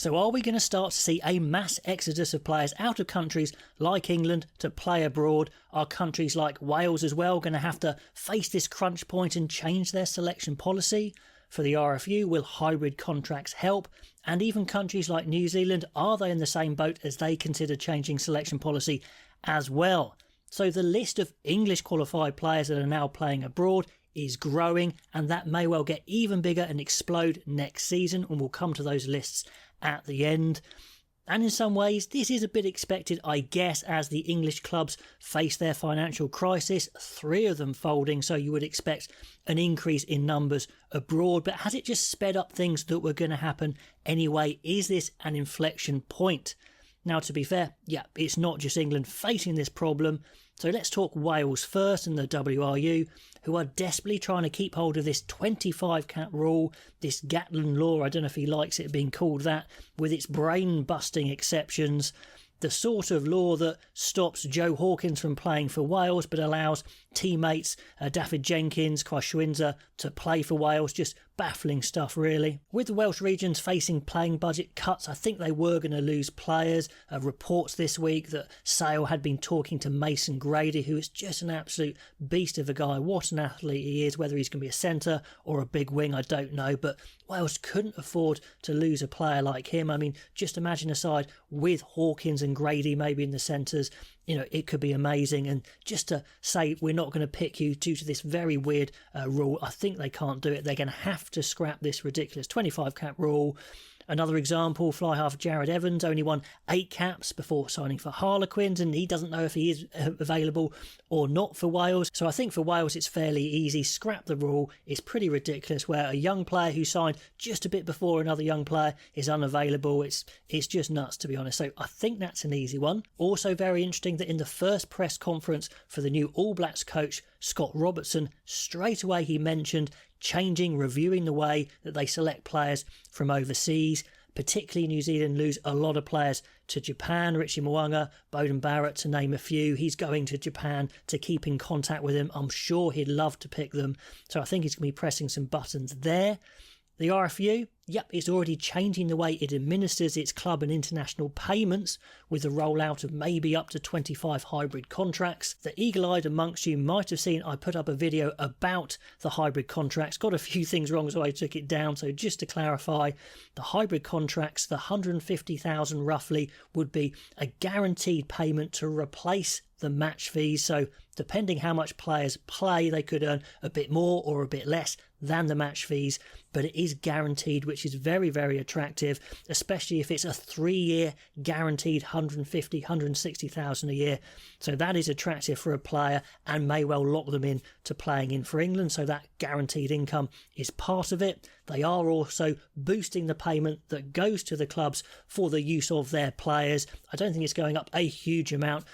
So are we going to start to see a mass exodus of players out of countries like England to play abroad? Are countries like Wales as well going to have to face this crunch point and change their selection policy? For the RFU, will hybrid contracts help? And even countries like New Zealand, are they in the same boat as they consider changing selection policy as well? So the list of English qualified players that are now playing abroad is growing, and that may well get even bigger and explode next season, and we'll come to those lists at the end. And in some ways, this is a bit expected, I guess, as the English clubs face their financial crisis, 3 of them folding, so you would expect an increase in numbers abroad. But has it just sped up things that were going to happen anyway? Is this an inflection point? Now, to be fair, yeah, it's not just England facing this problem. So let's talk Wales first and the WRU, who are desperately trying to keep hold of this 25 cap rule, this Gatlin law, I don't know if he likes it being called that, with its brain-busting exceptions. The sort of law that stops Joe Hawkins from playing for Wales but allows teammates Dafydd Jenkins, Kwashiwinza to play for Wales. Just baffling stuff, really. With the Welsh regions facing playing budget cuts, I think they were going to lose players. Reports this week that Sale had been talking to Mason Grady, who is just an absolute beast of a guy. What an athlete he is. Whether he's going to be a centre or a big wing, I don't know. But Wales couldn't afford to lose a player like him. I mean, just imagine a side with Hawkins and Grady maybe in the centres. You know, it could be amazing. And just to say we're not going to pick you due to this very weird rule, I think they can't do it. They're going to have to scrap this ridiculous 25 cap rule. Another example, fly half Jared Evans only won 8 caps before signing for Harlequins, and he doesn't know if he is available or not for Wales. So I think for Wales it's fairly easy. Scrap the rule. It's pretty ridiculous where a young player who signed just a bit before another young player is unavailable. It's just nuts, to be honest. So I think that's an easy one. Also very interesting that in the first press conference for the new All Blacks coach, Scott Robertson, straight away he mentioned reviewing the way that they select players from overseas. Particularly New Zealand lose a lot of players to Japan. Richie Mo'unga, Beauden Barrett, to name a few. He's going to Japan to keep in contact with him. I'm sure he'd love to pick them. So I think he's going to be pressing some buttons there. The RFU, yep, it's already changing the way it administers its club and international payments with the rollout of maybe up to 25 hybrid contracts. The eagle-eyed amongst you might have seen I put up a video about the hybrid contracts. Got a few things wrong, so I took it down. So just to clarify, the hybrid contracts, the 150,000 roughly, would be a guaranteed payment to replace the match fees. So depending how much players play, they could earn a bit more or a bit less than the match fees, but it is guaranteed, which is very, very attractive, especially if it's a 3-year guaranteed 150, 160,000 a year. So that is attractive for a player and may well lock them in to playing in for England. So that guaranteed income is part of it. They are also boosting the payment that goes to the clubs for the use of their players. I don't think it's going up a huge amount,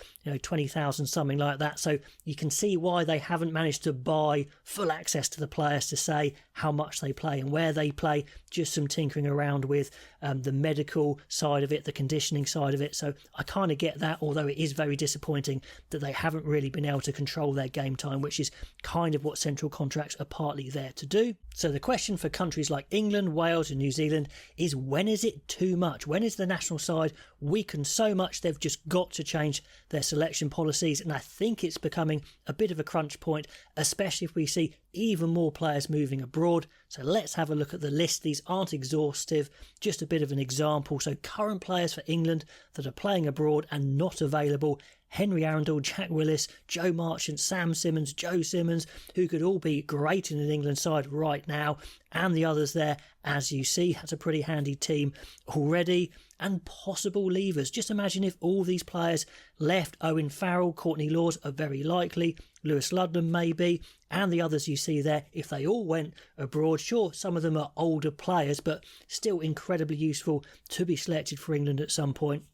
20,000, something like that. So you can see why they haven't managed to buy full access to the players to say how much they play and where they play. Just some tinkering around with the medical side of it, the conditioning side of it. So I kind of get that, although it is very disappointing that they haven't really been able to control their game time, which is kind of what central contracts are partly there to do. So the question for countries like England, Wales and New Zealand is, when is it too much? When is the national side weakened so much they've just got to change their selection policies? And I think it's becoming a bit of a crunch point, especially if we see even more players moving abroad. So let's have a look at the list. These aren't exhaustive, just a bit of an example. So current players for England that are playing abroad and not available: Henry Arundel, Jack Willis, Joe Marchant, Sam Simmons, Joe Simmons, who could all be great in an England side right now, and the others there, as you see. That's a pretty handy team already. And possible leavers. Just imagine if all these players left. Owen Farrell, Courtney Laws are very likely, Lewis Ludlam maybe, and the others you see there, if they all went abroad. Sure, some of them are older players, but still incredibly useful to be selected for England at some point.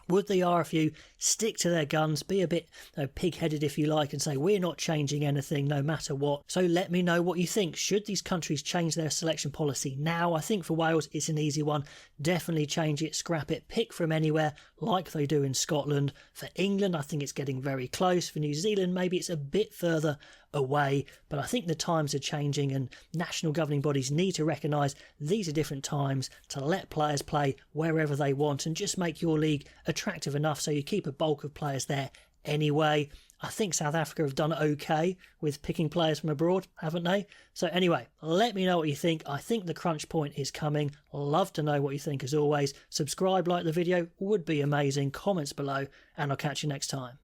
Would the RFU stick to their guns, be a bit pig-headed if you like, and say we're not changing anything no matter what? So let me know what you think. Should these countries change their selection policy now? I think for Wales it's an easy one. Definitely change it, scrap it, pick from anywhere like they do in Scotland. For England, I think it's getting very close. For New Zealand, maybe it's a bit further away. But I think the times are changing and national governing bodies need to recognise these are different times to let players play wherever they want and just make your league attractive enough so you keep a bulk of players there anyway. I think South Africa have done okay with picking players from abroad, haven't they? So anyway, let me know what you think. I think the crunch point is coming. Love to know what you think as always. Subscribe, like the video, would be amazing. Comments below, and I'll catch you next time.